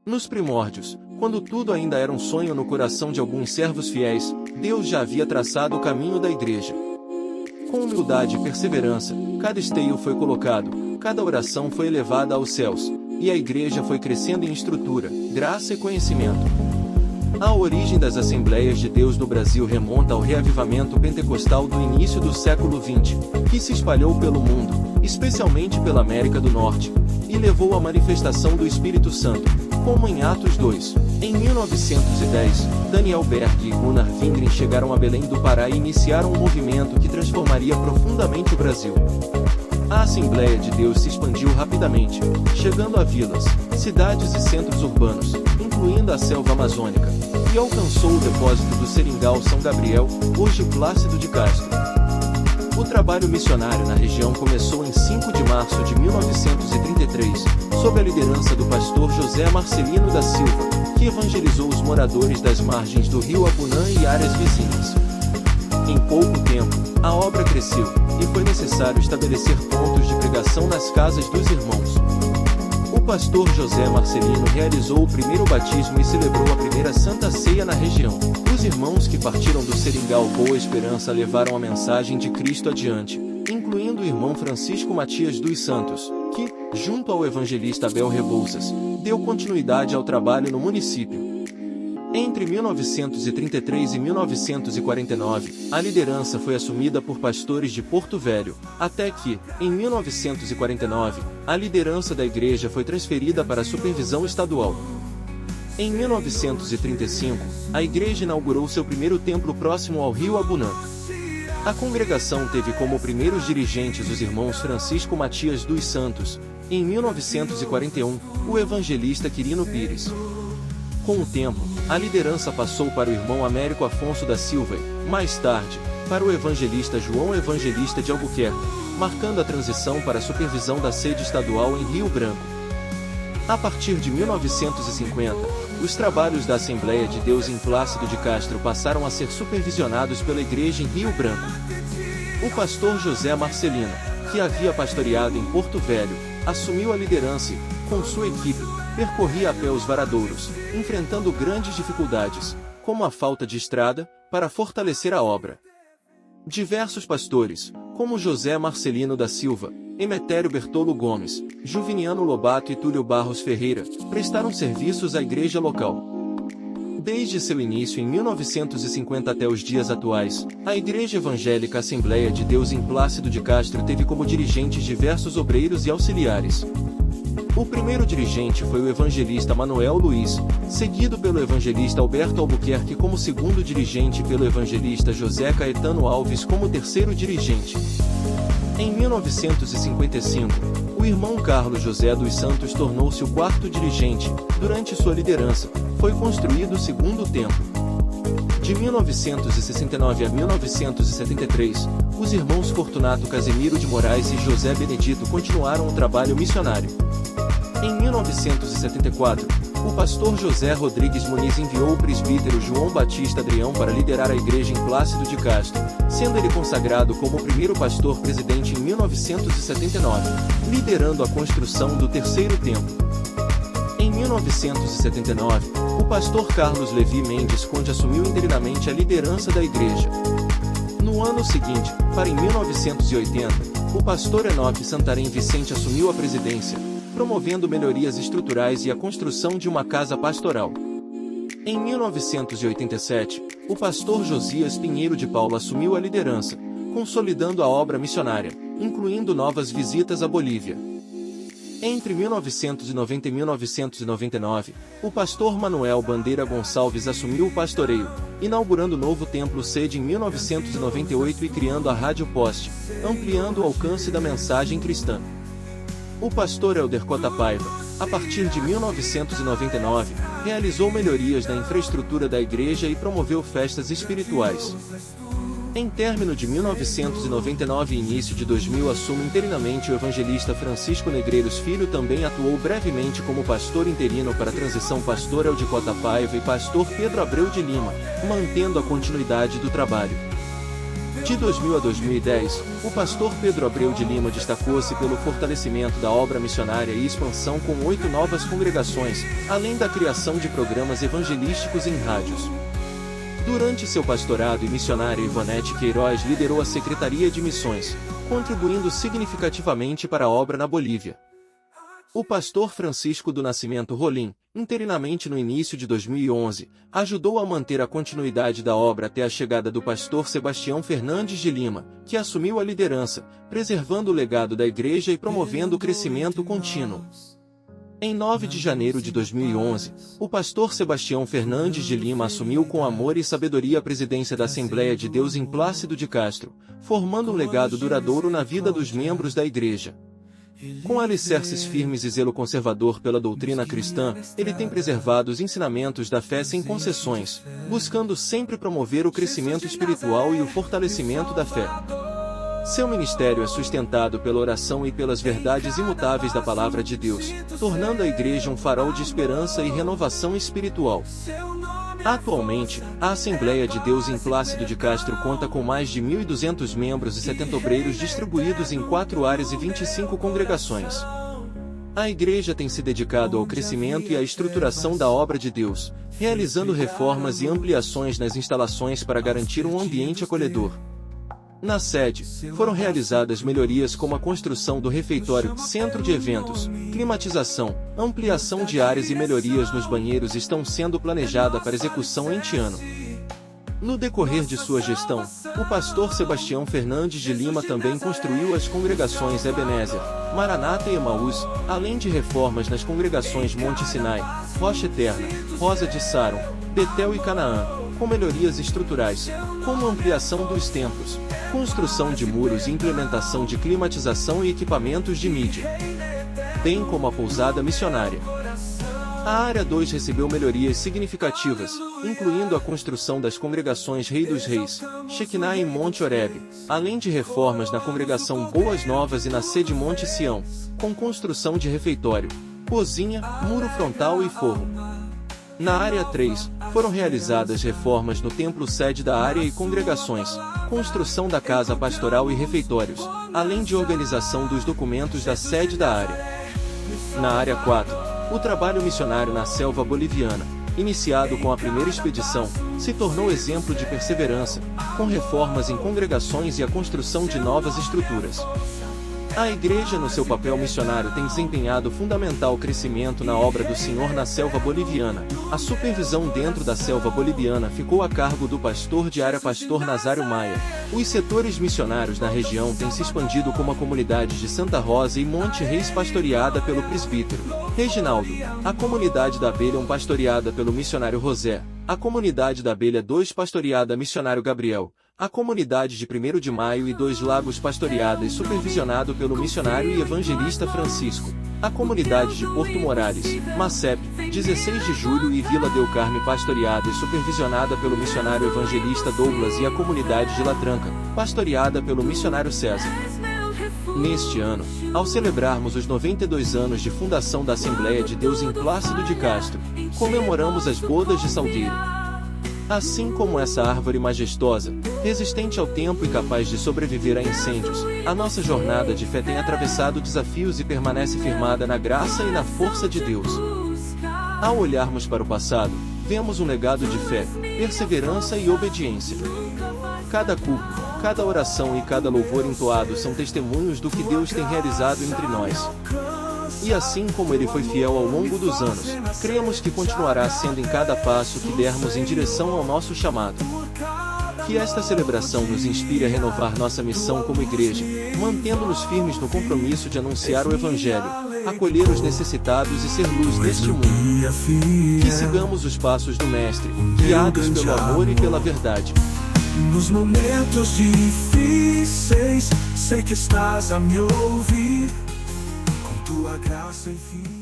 Nos primórdios, quando tudo ainda era um sonho no coração de alguns servos fiéis, Deus já havia traçado o caminho da igreja. Com humildade e perseverança, cada esteio foi colocado, cada oração foi elevada aos céus, e a igreja foi crescendo em estrutura, graça e conhecimento. A origem das Assembleias de Deus no Brasil remonta ao reavivamento pentecostal do início do século XX, que se espalhou pelo mundo, especialmente pela América do Norte, e levou à manifestação do Espírito Santo, como em Atos 2. Em 1910, Daniel Berg e Gunnar Wingren chegaram a Belém do Pará e iniciaram um movimento que transformaria profundamente o Brasil. A Assembleia de Deus se expandiu rapidamente, chegando a vilas, cidades e centros urbanos, incluindo a selva amazônica, e alcançou o depósito do Seringal São Gabriel, hoje Plácido de Castro. O trabalho missionário na região começou em 5 de março de 1933, sob a liderança do pastor José Marcelino da Silva, que evangelizou os moradores das margens do rio Abunã e áreas vizinhas. Em pouco tempo, a obra cresceu, e foi necessário estabelecer pontos de pregação nas casas dos irmãos. O pastor José Marcelino realizou o primeiro batismo e celebrou a primeira Santa Ceia na região. Os irmãos que partiram do Seringal Boa Esperança levaram a mensagem de Cristo adiante, incluindo o irmão Francisco Matias dos Santos, que, junto ao evangelista Abel Rebouças, deu continuidade ao trabalho no município. Entre 1933 e 1949, a liderança foi assumida por pastores de Porto Velho, até que, em 1949, a liderança da igreja foi transferida para a supervisão estadual. Em 1935, a igreja inaugurou seu primeiro templo próximo ao rio Abunã. A congregação teve como primeiros dirigentes os irmãos Francisco Matias dos Santos, em 1941, o evangelista Quirino Pires. Com o tempo, a liderança passou para o irmão Américo Afonso da Silva e, mais tarde, para o evangelista João Evangelista de Albuquerque, marcando a transição para a supervisão da sede estadual em Rio Branco. A partir de 1950, os trabalhos da Assembleia de Deus em Plácido de Castro passaram a ser supervisionados pela igreja em Rio Branco. O pastor José Marcelino, que havia pastoreado em Porto Velho, assumiu a liderança e, com sua equipe, percorria a pé os varadouros, enfrentando grandes dificuldades, como a falta de estrada, para fortalecer a obra. Diversos pastores, como José Marcelino da Silva, Emetério Bertolo Gomes, Juviniano Lobato e Túlio Barros Ferreira, prestaram serviços à igreja local. Desde seu início em 1950 até os dias atuais, a Igreja Evangélica Assembleia de Deus em Plácido de Castro teve como dirigentes diversos obreiros e auxiliares. O primeiro dirigente foi o evangelista Manuel Luiz, seguido pelo evangelista Alberto Albuquerque como segundo dirigente e pelo evangelista José Caetano Alves como terceiro dirigente. Em 1955, o irmão Carlos José dos Santos tornou-se o quarto dirigente. Durante sua liderança, foi construído o segundo templo. De 1969 a 1973, os irmãos Fortunato Casemiro de Moraes e José Benedito continuaram o trabalho missionário. Em 1974, o pastor José Rodrigues Muniz enviou o presbítero João Batista Adrião para liderar a igreja em Plácido de Castro, sendo ele consagrado como o primeiro pastor presidente em 1979, liderando a construção do terceiro templo. Em 1979, o pastor Carlos Levi Mendes Conde assumiu interinamente a liderança da igreja. No ano seguinte, para em 1980, o pastor Enoque Santarém Vicente assumiu a presidência, promovendo melhorias estruturais e a construção de uma casa pastoral. Em 1987, o pastor Josias Pinheiro de Paula assumiu a liderança, consolidando a obra missionária, incluindo novas visitas à Bolívia. Entre 1990 e 1999, o pastor Manuel Bandeira Gonçalves assumiu o pastoreio, inaugurando o novo templo sede em 1998 e criando a Rádio Poste, ampliando o alcance da mensagem cristã. O pastor Helder Cota Paiva, a partir de 1999, realizou melhorias na infraestrutura da igreja e promoveu festas espirituais. Em término de 1999 e início de 2000 assume interinamente o evangelista Francisco Negreiros Filho. Também atuou brevemente como pastor interino para a transição pastor Helder Cota Paiva e pastor Pedro Abreu de Lima, mantendo a continuidade do trabalho. De 2000 a 2010, o pastor Pedro Abreu de Lima destacou-se pelo fortalecimento da obra missionária e expansão com 8 novas congregações, além da criação de programas evangelísticos em rádios. Durante seu pastorado e missionária Ivonete Queiroz liderou a Secretaria de Missões, contribuindo significativamente para a obra na Bolívia. O pastor Francisco do Nascimento Rolim, interinamente no início de 2011, ajudou a manter a continuidade da obra até a chegada do pastor Sebastião Fernandes de Lima, que assumiu a liderança, preservando o legado da igreja e promovendo o crescimento contínuo. Em 9 de janeiro de 2011, o pastor Sebastião Fernandes de Lima assumiu com amor e sabedoria a presidência da Assembleia de Deus em Plácido de Castro, formando um legado duradouro na vida dos membros da igreja. Com alicerces firmes e zelo conservador pela doutrina cristã, ele tem preservado os ensinamentos da fé sem concessões, buscando sempre promover o crescimento espiritual e o fortalecimento da fé. Seu ministério é sustentado pela oração e pelas verdades imutáveis da Palavra de Deus, tornando a igreja um farol de esperança e renovação espiritual. Atualmente, a Assembleia de Deus em Plácido de Castro conta com mais de 1.200 membros e 70 obreiros distribuídos em 4 áreas e 25 congregações. A igreja tem se dedicado ao crescimento e à estruturação da obra de Deus, realizando reformas e ampliações nas instalações para garantir um ambiente acolhedor. Na sede, foram realizadas melhorias como a construção do refeitório, centro de eventos, climatização, ampliação de áreas e melhorias nos banheiros estão sendo planejadas para execução este ano. No decorrer de sua gestão, o pastor Sebastião Fernandes de Lima também construiu as congregações Ebenezer, Maranata e Emaús, além de reformas nas congregações Monte Sinai, Rocha Eterna, Rosa de Saron, Betel e Canaã, com melhorias estruturais, como ampliação dos templos, construção de muros e implementação de climatização e equipamentos de mídia, bem como a pousada missionária. A Área 2 recebeu melhorias significativas, incluindo a construção das congregações Rei dos Reis, Shekinah e Monte Horebe, além de reformas na congregação Boas Novas e na sede Monte Sião, com construção de refeitório, cozinha, muro frontal e forro. Na Área 3, foram realizadas reformas no templo sede da área e congregações, construção da casa pastoral e refeitórios, além de organização dos documentos da sede da área. Na Área 4, o trabalho missionário na selva boliviana, iniciado com a primeira expedição, se tornou exemplo de perseverança, com reformas em congregações e a construção de novas estruturas. A igreja no seu papel missionário tem desempenhado fundamental crescimento na obra do Senhor na selva boliviana. A supervisão dentro da selva boliviana ficou a cargo do pastor de área pastor Nazário Maia. Os setores missionários na região têm se expandido como a comunidade de Santa Rosa e Monte Reis pastoreada pelo presbítero Reginaldo, a comunidade da Abelha pastoreada pelo missionário José, a comunidade da Abelha 2 pastoreada missionário Gabriel, a comunidade de 1º de Maio e 2 Lagos pastoreada e supervisionado pelo missionário e evangelista Francisco, a comunidade de Porto Morales, Macep, 16 de Julho e Vila Del Carme pastoreada e supervisionada pelo missionário evangelista Douglas e a comunidade de Latranca, pastoreada pelo missionário César. Neste ano, ao celebrarmos os 92 anos de fundação da Assembleia de Deus em Plácido de Castro, comemoramos as bodas de Salgueiro. Assim como essa árvore majestosa, resistente ao tempo e capaz de sobreviver a incêndios, a nossa jornada de fé tem atravessado desafios e permanece firmada na graça e na força de Deus. Ao olharmos para o passado, vemos um legado de fé, perseverança e obediência. Cada culto, cada oração e cada louvor entoado são testemunhos do que Deus tem realizado entre nós. E assim como Ele foi fiel ao longo dos anos, cremos que continuará sendo em cada passo que dermos em direção ao nosso chamado. Que esta celebração nos inspire a renovar nossa missão como igreja, mantendo-nos firmes no compromisso de anunciar o Evangelho, acolher os necessitados e ser luz neste mundo. Que sigamos os passos do Mestre, guiados pelo amor e pela verdade. Nos momentos difíceis, sei que estás a me ouvir. Tua graça, enfim.